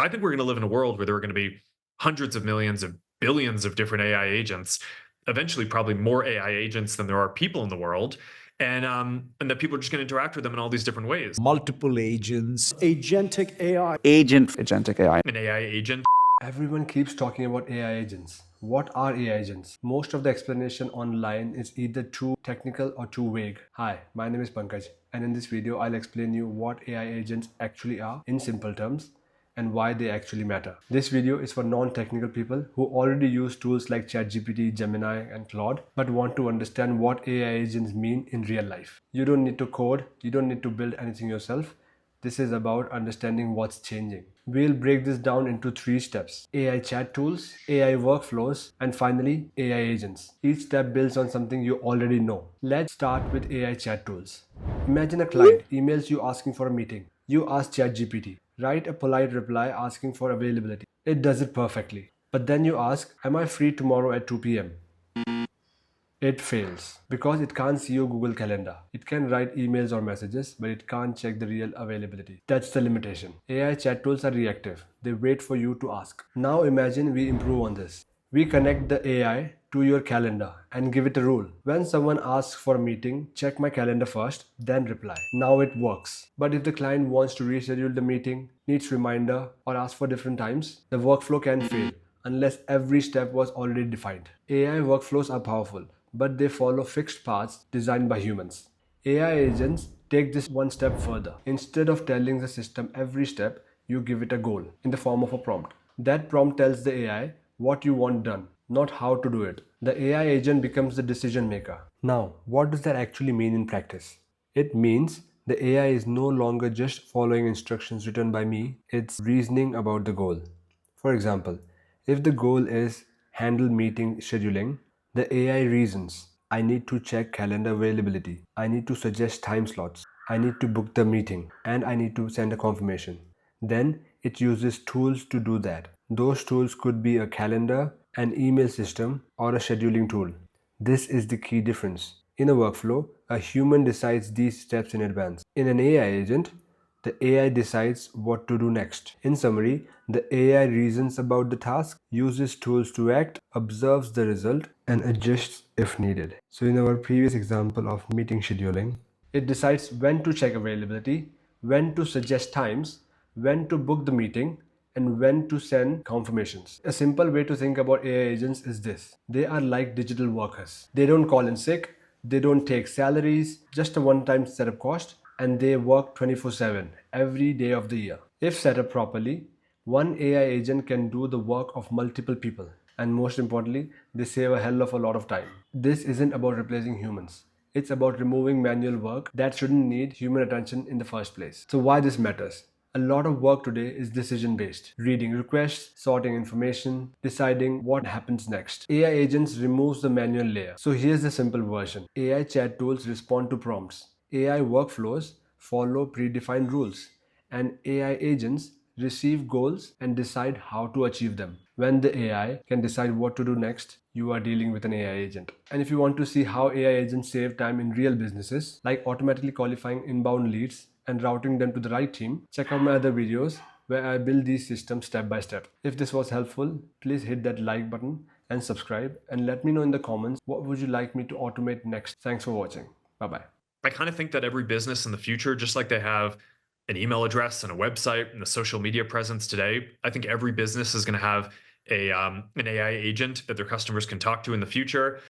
I think we're going to live in a world where there are going to be hundreds of millions of billions of different AI agents, eventually probably more AI agents than there are people in the world. And that people are just going to interact with them in all these different ways. Multiple agents. Agentic AI. Agentic AI. An AI agent. Everyone keeps talking about AI agents. What are AI agents? Most of the explanation online is either too technical or too vague. Hi, my name is Pankaj, and in this video I'll explain you what AI agents actually are in simple terms and why they actually matter. This video is for non-technical people who already use tools like ChatGPT, Gemini, and Claude, but want to understand what AI agents mean in real life. You don't need to code, you don't need to build anything yourself. This is about understanding what's changing. We'll break this down into 3 steps: AI chat tools, AI workflows, and finally AI agents. Each step builds on something you already know. Let's start with AI chat tools. Imagine a client emails you asking for a meeting. You ask ChatGPT, write a polite reply asking for availability. It does it perfectly. But then you ask, am I free tomorrow at 2 p.m.? It fails because it can't see your Google Calendar. It can write emails or messages, but it can't check the real availability. That's the limitation. AI chat tools are reactive. They wait for you to ask. Now imagine we improve on this. We connect the AI to your calendar and give it a rule. When someone asks for a meeting, check my calendar first, then reply. Now it works. But if the client wants to reschedule the meeting, needs reminder, or asks for different times, the workflow can fail unless every step was already defined. AI workflows are powerful, but they follow fixed paths designed by humans. AI agents take this one step further. Instead of telling the system every step, you give it a goal in the form of a prompt. That prompt tells the AI what you want done, not how to do it. The AI agent becomes the decision maker. Now, what does that actually mean in practice? It means the AI is no longer just following instructions written by me, it's reasoning about the goal. For example, if the goal is handle meeting scheduling, the AI reasons, I need to check calendar availability, I need to suggest time slots, I need to book the meeting, and I need to send a confirmation. Then it uses tools to do that. Those tools could be a calendar, an email system, or a scheduling tool. This is the key difference. In a workflow, a human decides these steps in advance. In an AI agent, the AI decides what to do next. In summary, the AI reasons about the task, uses tools to act, observes the result, and adjusts if needed. So in our previous example of meeting scheduling, it decides when to check availability, when to suggest times, when to book the meeting, and when to send confirmations. A simple way to think about AI agents is this. They are like digital workers. They don't call in sick, they don't take salaries, just a one-time setup cost, and they work 24/7 every day of the year. If set up properly, one AI agent can do the work of multiple people. And most importantly, they save a hell of a lot of time. This isn't about replacing humans. It's about removing manual work that shouldn't need human attention in the first place. So why this matters? A lot of work today is decision based. Reading requests, sorting information, deciding what happens next. AI agents removes the manual layer. So here's the simple version. AI chat tools respond to prompts. AI workflows follow predefined rules. And AI agents receive goals and decide how to achieve them. When the AI can decide what to do next, you are dealing with an AI agent. And if you want to see how AI agents save time in real businesses, like automatically qualifying inbound leads and routing them to the right team, check out my other videos where I build these systems step by step. If this was helpful, please hit that like button and subscribe, and let me know in the comments what would you like me to automate next. Thanks for watching. Bye bye. I kind of think that every business in the future, just like they have an email address and a website and a social media presence today, I think every business is going to have an AI agent that their customers can talk to in the future.